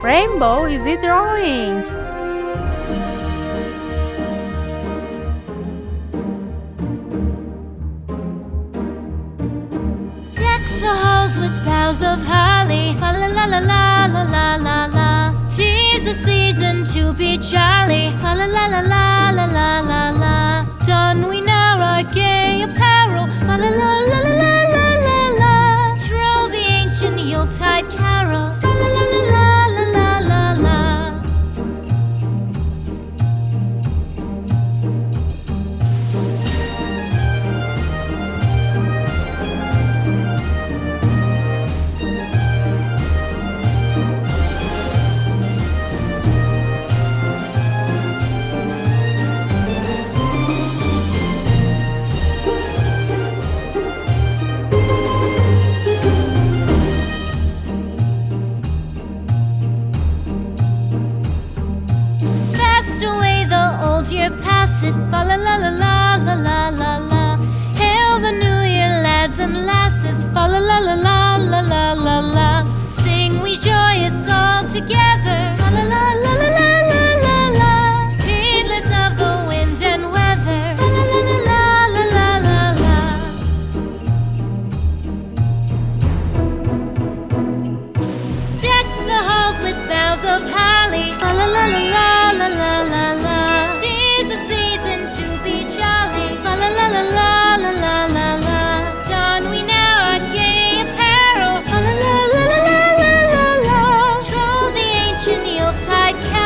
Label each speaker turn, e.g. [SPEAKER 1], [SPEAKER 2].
[SPEAKER 1] Rainbow is it drawing?
[SPEAKER 2] Deck the halls with boughs of holly. Fa la la la la la la la la. 'Tis the season to be jolly. Fa la la la la la la la la. Don we now our gay apparel. Fa la la la la la la la la. Troll the ancient Yuletide carol. Fa la la la la la la la la. Away the old year passes. Fa la la la la la la la la. Hail the new year, lads and lasses. Fa la la la la la la la la. Sing we joyous all together. Fa la la la la la la la la. Heedless of the wind and weather. Fa la la la la la la la la. Deck the halls with boughs of holly. Fa la la la la la la la la. 'Tis the season to be jolly. Fa la la la la la la la la. Don we now our gay apparel. Fa la la la la la la la la. Troll the ancient Yuletide carol.